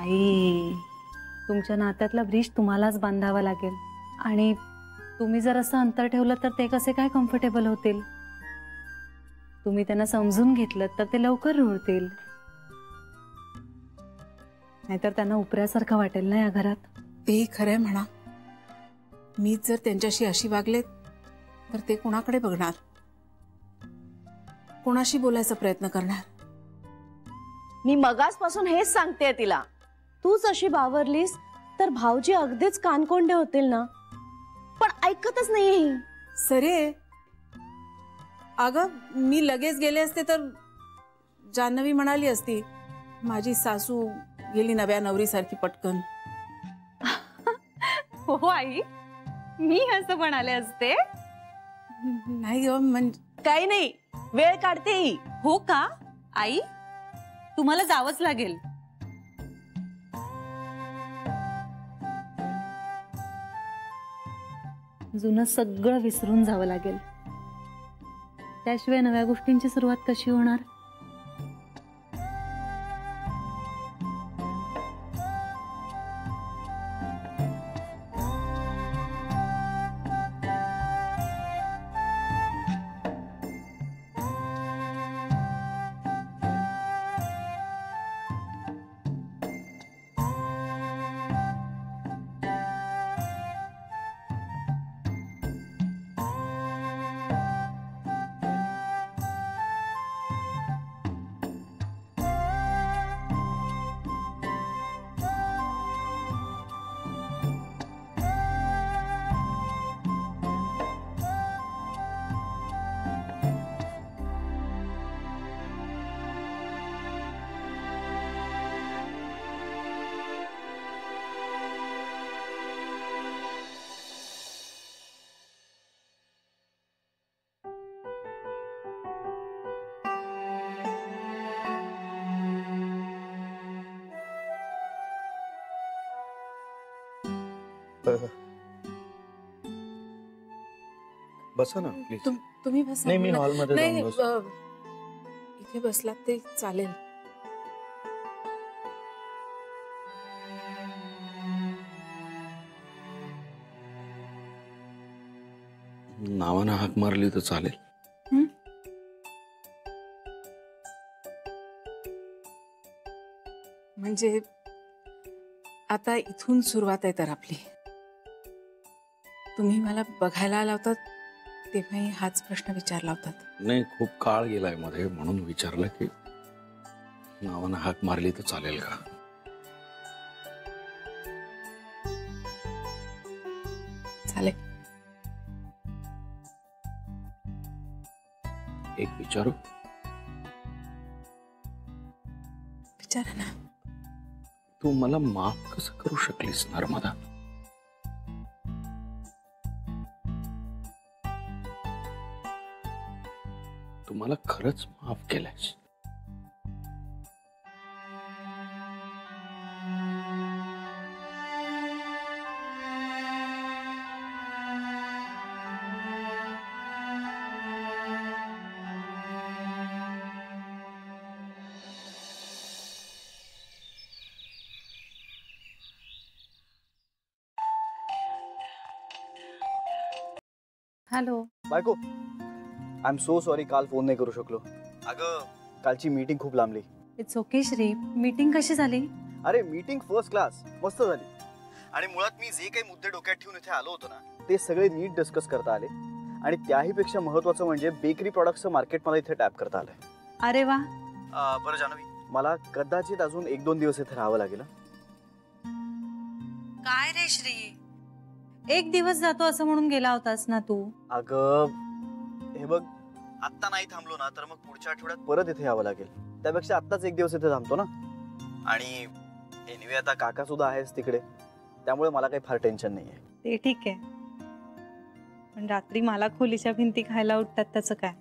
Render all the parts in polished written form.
आई, तुमच्या नात्यातला ब्रिज तुम्हालाच बांधावा लागेल आणि तुम्ही जर असं अंतर ठेवलं तर ते कसे काय कम्फर्टेबल होतील? तुम्ही त्यांना समजून घेतलं तर ते लवकर रुळतील, नाहीतर त्यांना उपऱ्यासारखं वाटेल ना या घरात. ते खरंय म्हणा. मी जर त्यांच्याशी अशी वागले तर ते कोणाकडे बघणार, कोणाशी बोलायचा प्रयत्न करणार? मी मगासपासून हेच सांगते तिला, तूच अशी बावरलीस तर भाऊजी अगदीच कानकोंडे होतील ना. पण ऐकतच नाहीये. सरे, अगं मी लगेच गेले असते तर जान्हवी म्हणाली असती माझी सासू गेली नव्या नवरीसारखी पटकन. हो आई, मी असं म्हणाले असते? नाही ग, म्हणजे काही नाही, वेळ काढते ही. हो का आई, तुम्हाला जावंच लागेल. जुनं सगळं विसरून जावं लागेल, त्याशिवाय नव्या गोष्टींची सुरुवात कशी होणार? बसा ना प्लीज. तुम्ही बसा. नाही, मी हॉलमध्ये नाही, जाऊन बसतो. इथे बसलात ते चालेल. नावानं हाक मारली तर चालेल. म्हणजे आता इथून सुरुवात आहे तर आपली. तुम्ही मला बघायला आला होतात तेव्हाही हाच प्रश्न विचारला होता. नाही, खूप काळ गेलाय मध्ये, म्हणून विचारलं की नावानं हाक मारली तर चालेल का. चालेल. एक विचारू? विचारा ना. तू मला माफ कसं करू शकलीस नर्मदा? तू मला खरंच माफ केलंयस. हॅलो बायको, आय एम सो सॉरी, काल फोन नाही करू शकलो. अगं कालची मीटिंग खूप लांबली. It's okay Shri. मीटिंग कशी झाली? अरे मीटिंग फर्स्ट क्लास, मस्त झाली. आणि मुळात मी जे काही मुद्दे डोक्यात ठेवून इथे आलो होतो ना, ते सगळे नीट डिस्कस करता आले. आणि त्याही पेक्षा महत्त्वाचं म्हणजे बेकरी प्रॉडक्टचं मार्केट मला इथे टॅप करता आलंय. अरे वा. बरं जान्हवी, मला कदाचित अजून 1-2 दिवस इथे राहावं लागेल. काय रे श्री, एक दिवस जातो असं म्हणून गेला होतास ना तू? अगं हे बघ, आत्ता नाही थांबलो ना तर मग पुढच्या आठवड्यात परत इथे यावं लागेल. त्यापेक्षा आत्ताच 1 दिवस इथे थांबतो ना. आणि एनिवे आता काका सुद्धा आहेस तिकडे, त्यामुळे मला काही फार टेन्शन नाहीये. ते ठीक आहे, पण रात्री मला खोलीच्या भिंती खायला उठतात त्याचं काय?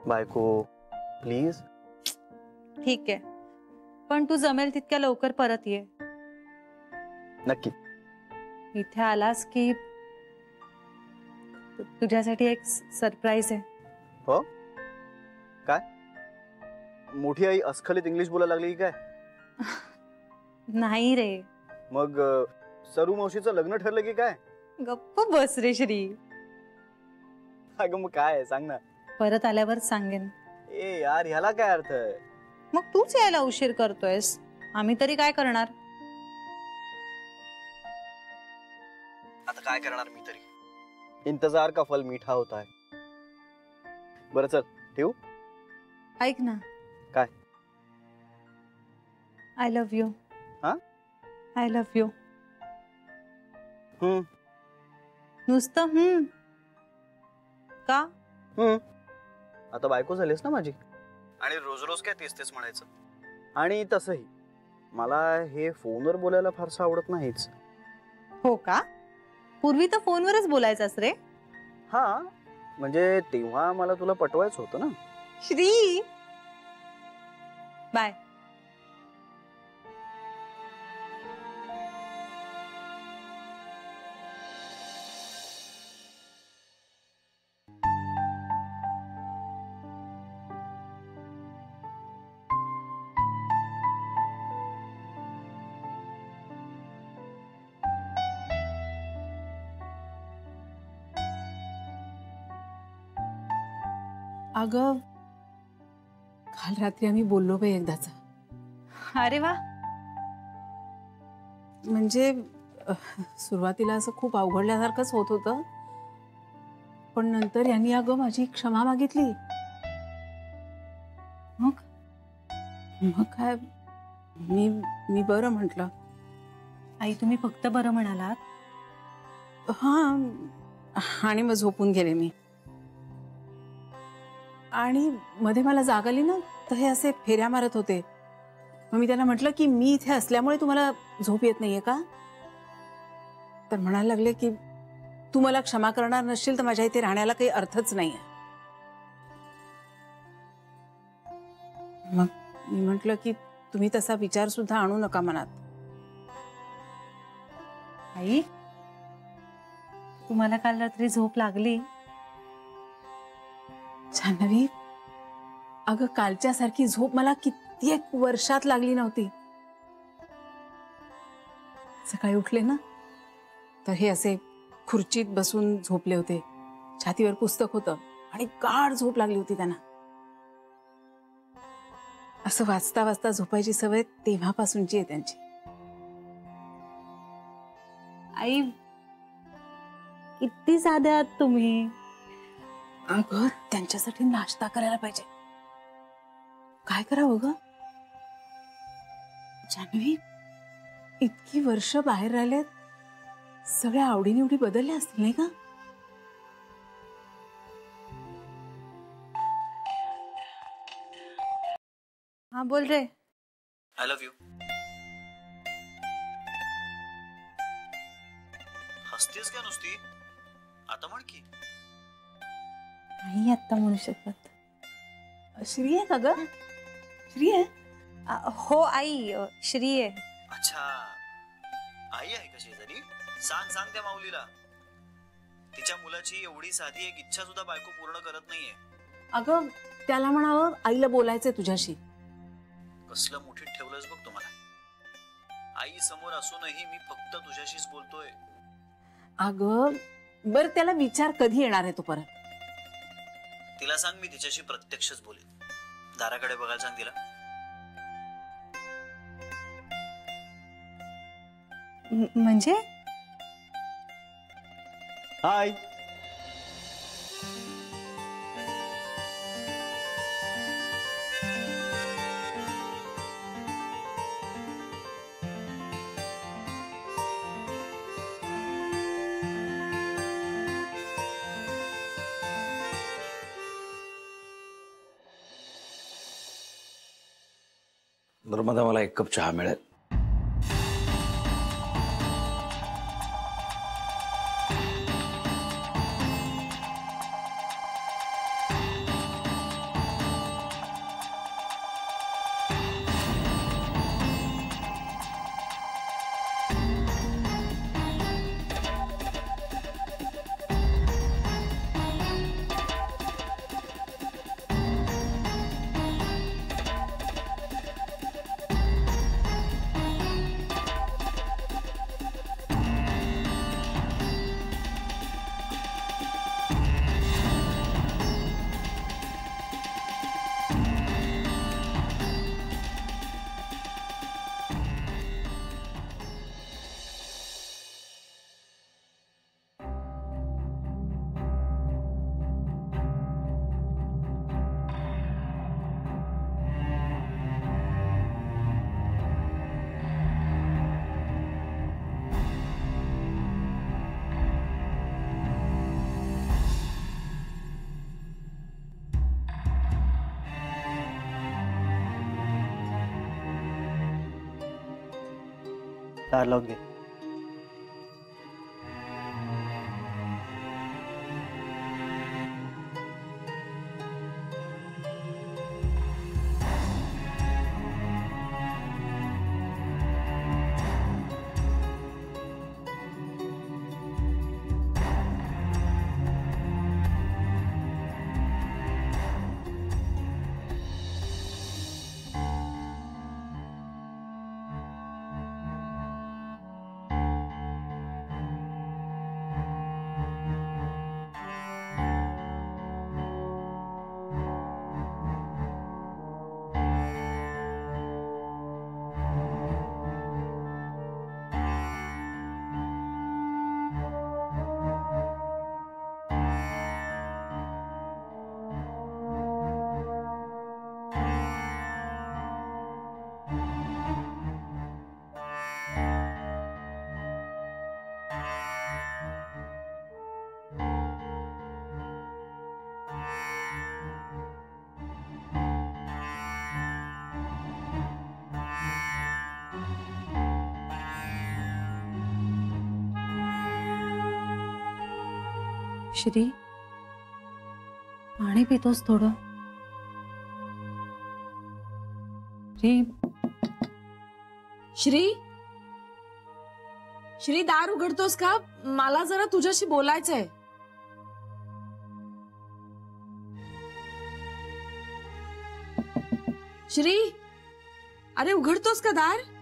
बायको प्लीज. ठीक आहे, पण तू जमेल तितक्या लवकर परत ये. नक्की. इथे आलास की तुझ्यासाठी एक सरप्राईज आहे. हो काय? मोठी आई अस्खलित इंग्लिश बोलायला लागली की काय? नाही रे. मग सरू मावशीचं लग्न ठरलं की काय? गप्प बस रे श्री. अगं मग काय आहे, सांग ना. परत आल्यावर सांगेन. ए यार, ह्याला काय अर्थ आहे? मग तूच यायला उशीर करतोयस, आम्ही तरी काय करणार? आता काय करणार मी तरी. इंतजार का फल मीठा होता है. बरं चल ठेवू. ऐक ना. काय? I love you. हा? I love you. हम्म नुसतं का? आता बायको झालीस ना माझी, आणि रोज रोज काय तेच तेच म्हणायचं. आणि तसंही मला हे फोनवर बोलायला फारसं आवडत नाहीच. हो का? पूर्वी तर फोनवरच बोलायचास रे. हा म्हणजे तेव्हा मला तुला पटवायचं होतं ना. श्री बाय. अगं काल रात्री आम्ही बोललो बाई एकदाच. अरे वा. म्हणजे सुरुवातीला असं खूप अवघडल्यासारखंच होत होतं, पण नंतर यांनी अगं माझी क्षमा मागितली. मग काय मी बरं म्हटलं. आई तुम्ही फक्त बरं म्हणालात? हा. आणि मग झोपून गेले मी. आणि मध्ये मला जाग आली ना, तर हे असे फेऱ्या मारत होते. मग मी त्यांना म्हटलं की मी इथे असल्यामुळे तुम्हाला झोप येत नाहीये का? तर म्हणायला लागले की तू मला क्षमा करणार नसशील तर माझ्या इथे राहण्याला काही अर्थच नाहीये. मग मी म्हटलं की तुम्ही तसा विचार सुद्धा आणू नका मनात. आई तुम्हाला काल रात्री झोप लागली? जान्हवी, अगं कालच्या सारखी झोप मला कित्येक वर्षात लागली नव्हती. सकाळी उठले ना, तर हे असे खुर्चीत बसून झोपले होते. छातीवर पुस्तक होतं आणि गाढ झोप लागली होती त्यांना. असं वाचता वाचता झोपायची सवय तेव्हापासूनची आहे त्यांची. आई किती साधे आहात तुम्ही. अगं त्यांच्यासाठी नाश्ता करायला पाहिजे. काय करावं ग जान्हवी? इतकी वर्ष बाहेर राहिलेत, सगळ्या आवडीनिवडी बदलल्या असतील नाही का? हा बोल रे. I love you. हसतेस का नुसती? आता म्हण की. नाही आता म्हणू शकत. श्री आहे का ग? श्री आहे? हो आई, श्री आहे. अच्छा, आई आहे का शेजारी? सांग सांग त्या माऊलीला. तिच्या मुलाची एवढी साधी एक इच्छा सुद्धा बायको पूर्ण करत नाहीये. अगं त्याला म्हणावं आईला बोलायचंय तुझ्याशी. कसलं मुठीत ठेवलंस बघ तुम्हाला. आई समोर असूनही मी फक्त तुझ्याशीच बोलतोय. अगं बर त्याला विचार कधी येणार आहे तो परत? तिला सांग मी तिच्याशी प्रत्यक्षच बोलेन. दाराकडे बघायला सांग तिला. म्हणजे हाय. नर्मदा, मला एक कप चहा मिळेल? दार लावून घे. श्री, पाणी पितोस थोडं? श्री, श्री दार उघडतोस का? मला जरा तुझ्याशी बोलायचंय. श्री, अरे उघडतोस का दार?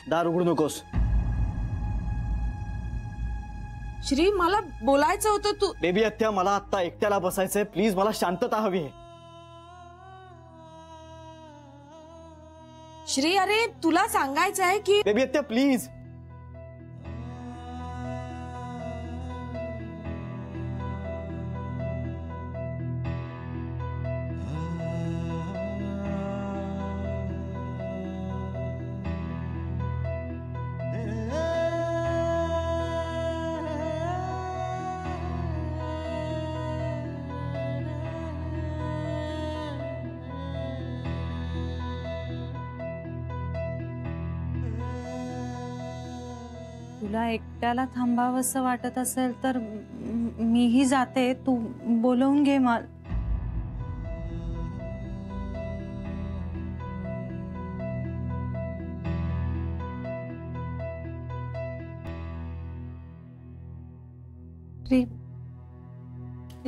दार उघडू नकोस. श्री, मला बोलायचं होतं. तू बेबी हत्या, मला आता एकट्याला बसायचंय. प्लीज, मला शांतता हवी आहे. श्री, अरे तुला सांगायचं आहे की बेबी हत्या, प्लीज. तुला एकट्याला थांबावंसं वाटत असेल तर मीही जाते. तू बोलवून घे मला.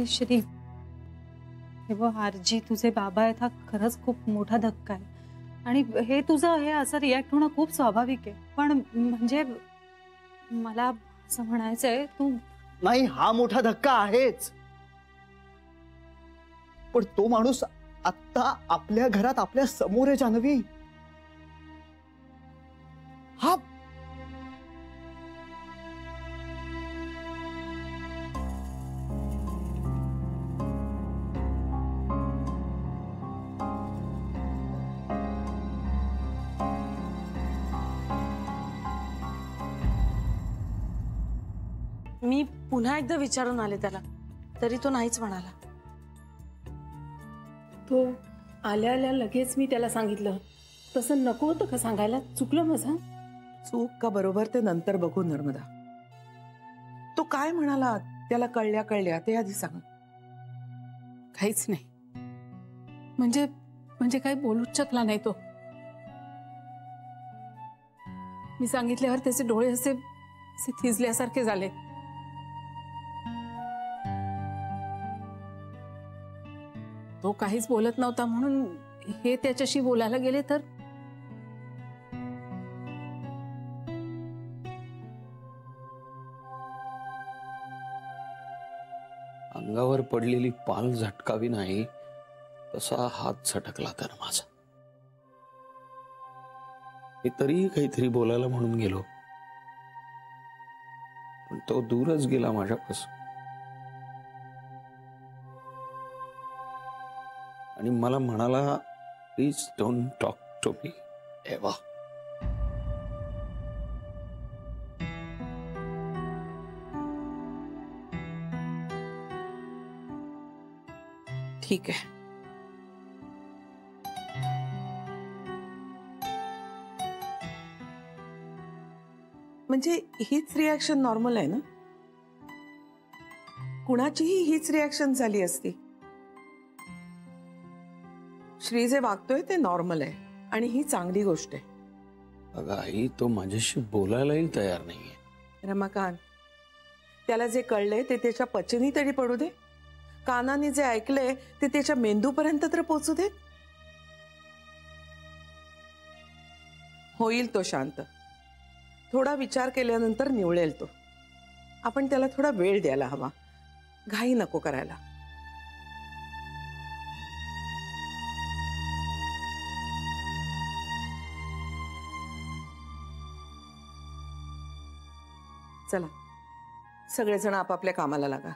श्री, हे बघ, आरजी तुझे बाबा आहेत, हा खरंच खूप मोठा धक्का आहे. आणि हे तुझं हे असं रिॲक्ट होणं खूप स्वाभाविक आहे. पण म्हणजे मला असं म्हणायचंय, तू नाही, हा मोठा धक्का आहेच. पण तो माणूस आता आपल्या घरात आपल्या समोर आहे जान्हवी. हा मी पुन्हा एकदा विचारून आले त्याला, तरी तो नाहीच म्हणाला. तो आल्या आल्या लगेच मी त्याला सांगितलं. तसं नको होतं का सांगायला? चुकलं माझं. चूक का बरोबर ते नंतर बघू नर्मदा. तो काय म्हणाला त्याला कळल्या कळल्या ते आधी सांग. काहीच नाही. म्हणजे काही बोलूच शकला नाही तो. मी सांगितल्यावर त्याचे डोळे असे थिजल्यासारखे झाले. तो काहीच बोलत नव्हता म्हणून हे त्याच्याशी बोलायला गेले तर अंगावर पडलेली पाल झटकावी नाही तसा हात झटकला तर माझा. मी तरीही काहीतरी बोलायला म्हणून गेलो, पण तो दूरच गेला माझ्यापासून. आणि मला म्हणाला, please don't talk to me ever. ठीक आहे. म्हणजे हीच रिॲक्शन नॉर्मल आहे ना? कुणाचीही हीच रिॲक्शन झाली असती. श्री जे वागतोय ते नॉर्मल आहे आणि ही चांगली गोष्ट आहे. अगं आई, तो माझ्याशी बोलायलाही तयार नाहीये. रमाकांत, त्याला जे कळलंय ते त्याच्या पचनी तरी पडू दे. कानाने जे ऐकलंय ते त्याच्या मेंदूपर्यंत तर पोचू दे. होईल तो शांत. थोडा विचार केल्यानंतर निवळेल तो. आपण त्याला थोडा वेळ द्यायला हवा. घाई नको करायला. चला, सगळेजण आपापल्या कामाला लागा.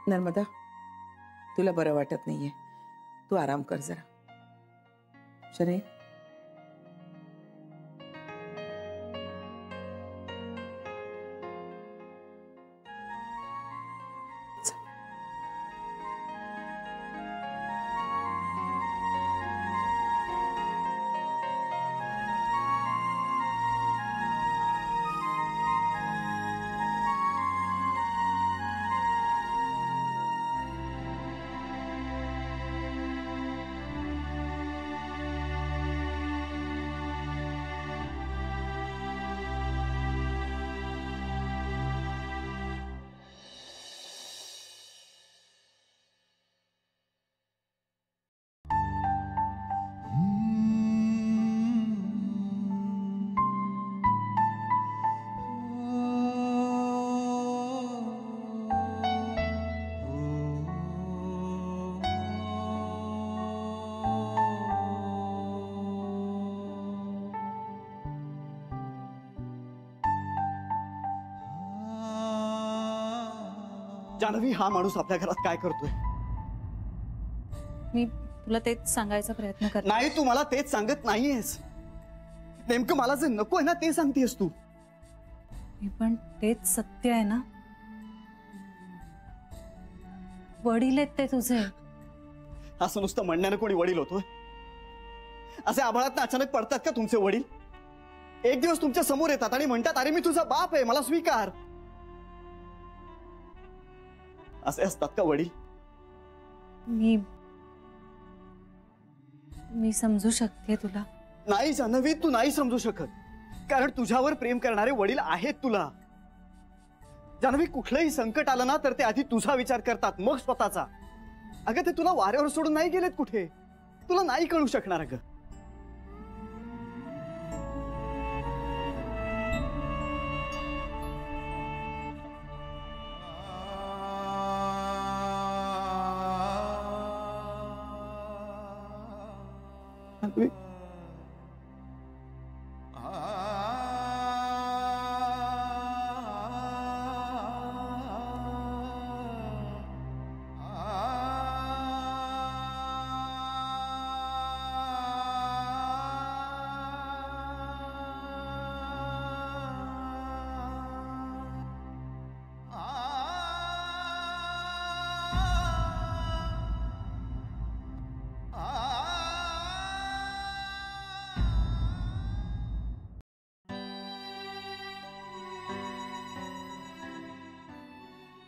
नर्मदा, तुला बरं वाटत नाहीये. तू आराम कर जरा. शरे, जानवी, हा माणूस आपल्या घरात काय करतोय? मी तुला तेच सांगायचा प्रयत्न करते. नाही, तू मला तेच सांगत नाहीयेस. नेमकं मला जे नको आहे ना ते सांगतेस तू. मी पण तेच सत्य आहे ना. वडील आहेत ते तुझे. असं नुसतं म्हणण्यानं कोणी वडील होतोय? असे आभाळात अचानक पडतात का तुमचे वडील? एक दिवस तुमच्या समोर येतात आणि म्हणतात, अरे मी तुझा बाप आहे, मला स्वीकार. असे असतात का वडील? मी समजू शकते तुला. नाही जान्हवी, तू नाही समजू शकत. कारण तुझ्यावर प्रेम करणारे वडील आहेत तुला. जान्हवी, कुठलंही संकट आलं ना तर ते आधी तुझा विचार करतात, मग स्वतःचा. अगं, ते तुला वाऱ्यावर सोडून नाही गेलेत कुठे. तुला नाही कळू शकणार. अगं,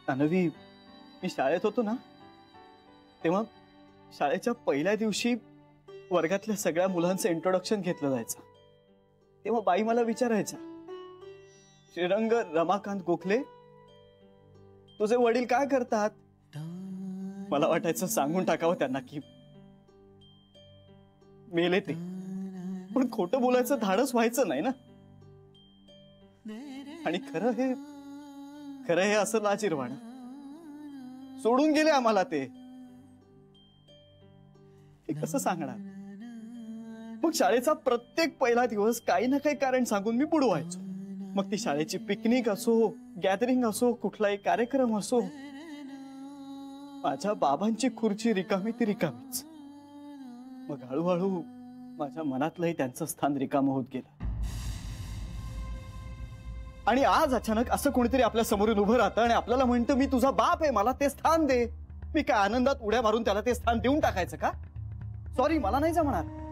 जानवी, मी शाळेत होतो ना तेव्हा शाळेच्या पहिल्या दिवशी वर्गातल्या सगळ्या मुलांचं इंट्रोडक्शन घेतलं जायचं. तेव्हा बाई मला विचारायच्या, श्रीरंग रमाकांत गोखले, तुझे वडील काय करतात? मला वाटायचं सांगून टाकावं त्यांना की मेले ते, पण खोटं बोलायचं धाडस व्हायचं नाही ना. आणि खरं हे असं लाजिरवाणं. सोडून गेले आम्हाला ते. हे कसं सांगणार? मग शाळेचा प्रत्येक पहिला दिवस काही ना काही कारण सांगून मी बुडवायचो. मग ती शाळेची पिकनिक असो, गॅदरिंग असो, कुठलाही कार्यक्रम असो, माझ्या बाबांची खुर्ची रिकामी ती रिकामीच. मग हळूहळू माझ्या मनातलंही त्यांचं स्थान रिकामं होत गेलं. आणि आज अचानक असं कोणीतरी आपल्या समोरून उभं राहतं आणि आपल्याला म्हणतं मी तुझा बाप आहे, मला ते स्थान दे. मी काय आनंदात उड्या मारून त्याला ते स्थान देऊन टाकायचं का? सॉरी, मला नाही जमणार.